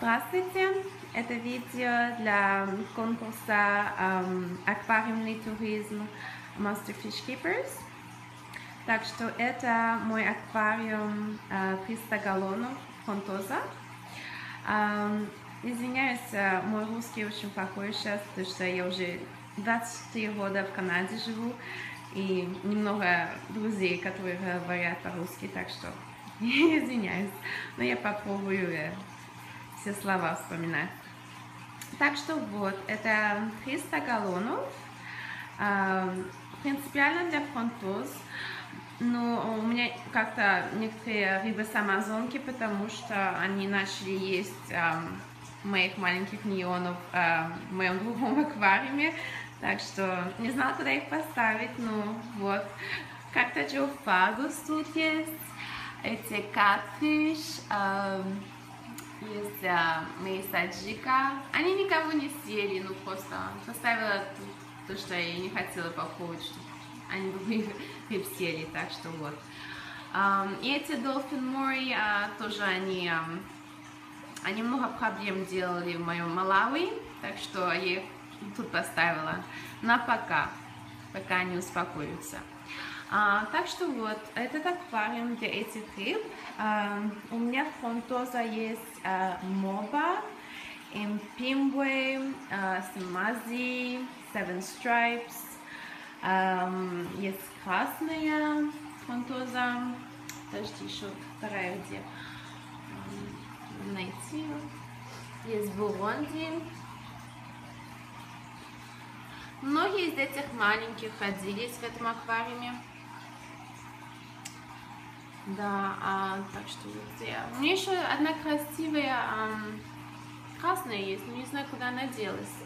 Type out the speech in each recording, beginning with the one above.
Здравствуйте! Это видео для конкурса «Аквариумный туризм Monster Fish Keepers». Так что это мой аквариум 300 галлонов фронтоза. Извиняюсь, мой русский очень плохой сейчас, потому что я уже 24 года в Канаде живу, и немного друзей, которые говорят по-русски, так что извиняюсь, но я попробую все слова вспоминать. Так что вот, это 300 галлонов, принципиально для фронтоз, но у меня как-то некоторые рыбы с Амазонки, потому что они начали есть моих маленьких миньонов в моем другом аквариуме, так что не знала, куда их поставить, но вот, как-то Geophagus тут есть, эти catfish, есть мейсаджика, они никого не съели, ну просто поставила тут, то, что я не хотела попробовать, чтобы они других рыб съели, так что вот. И эти Dolphin Mori тоже они много проблем делали в моем Малави, так что я их тут поставила на пока они успокоятся. Так что вот, этот аквариум для этих рыб. У меня в фронтоза есть моба, импимбуэ, самази, seven stripes, есть красная фронтоза, подожди, еще вторая где найти, есть бурунди. Многие из этих маленьких родились в этом аквариуме. Да, так что вот я. У меня еще одна красивая красная есть, но не знаю, куда она делась.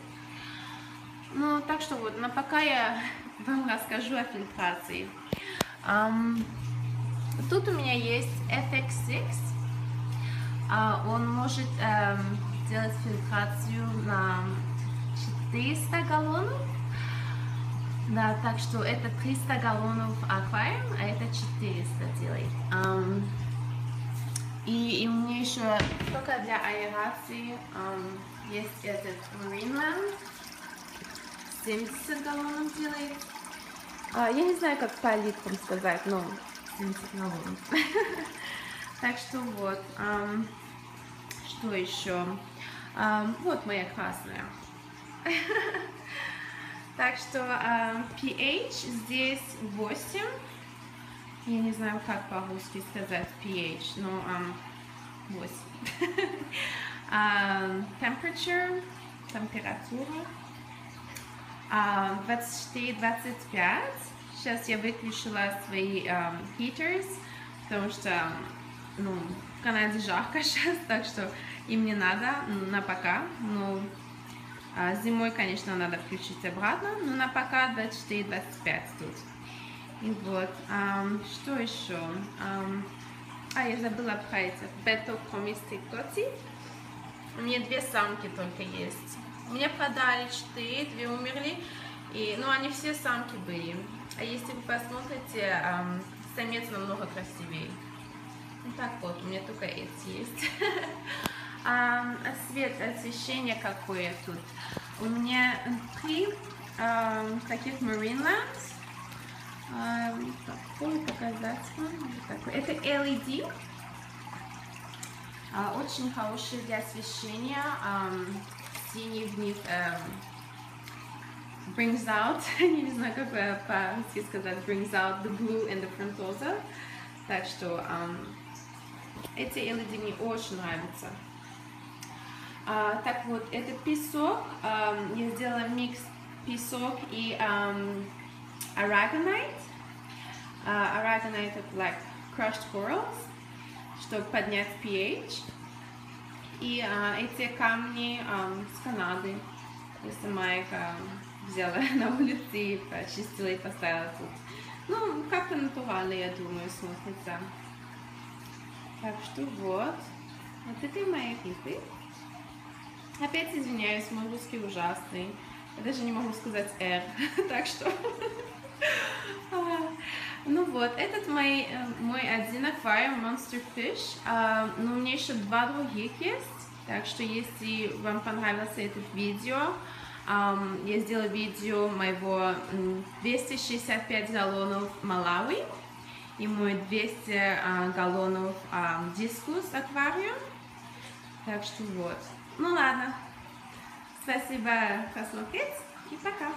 Ну, так что вот, но пока я вам расскажу о фильтрации. Тут у меня есть FX6. Он может делать фильтрацию на 400 галлонов. Да, так что это 300 галлонов аквариум, а это 400 делает. И у меня еще только для аэрации есть этот Marineland, 70 галлонов делает. Я не знаю, как по литрам сказать, но 70 галлонов. Так что вот, что еще? Вот моя красная. Так что pH здесь 8. Я не знаю, как по-русски сказать pH, но 8. Temperature, температура 24-25. Сейчас я выключила свои heaters, потому что в Канаде жарко сейчас, так что им не надо на пока. Но зимой, конечно, надо включить обратно, но на пока 24-25 тут. И вот, что еще? Я забыла про эти бетокромистикоти. У меня 2 самки только есть. Мне продали 4, 2 умерли, но они все самки были. А если вы посмотрите, самец намного красивее. Ну так вот, у меня только эти есть. Свет, освещение какое тут. У меня 3 таких Marinelands. Какой показать вам? Это LED. Очень хорошие для освещения. Синий в них brings out, я не знаю, как по-русски сказать, brings out the blue and the frontosa. Так что эти LED мне очень нравятся. Так вот, это песок. Я сделала микс песок и aragonite. Aragonite это like crushed corals, чтобы поднять pH. И эти камни с Канады. Я сама их взяла на улице и почистила и поставила тут. Ну, как-то натурально, я думаю, смотрится. Так что вот. Вот это мои рыбы. Опять извиняюсь, мой русский ужасный. Я даже не могу сказать R. Так что... Ну вот, этот мой один аквариум Monster Fish. Но у меня еще 2 других есть. Так что, если вам понравилось это видео, я сделала видео моего 265 галлонов Малави и мой 200 галлонов дискус аквариум. Так что вот. Ну ладно. Спасибо посмотреть и пока.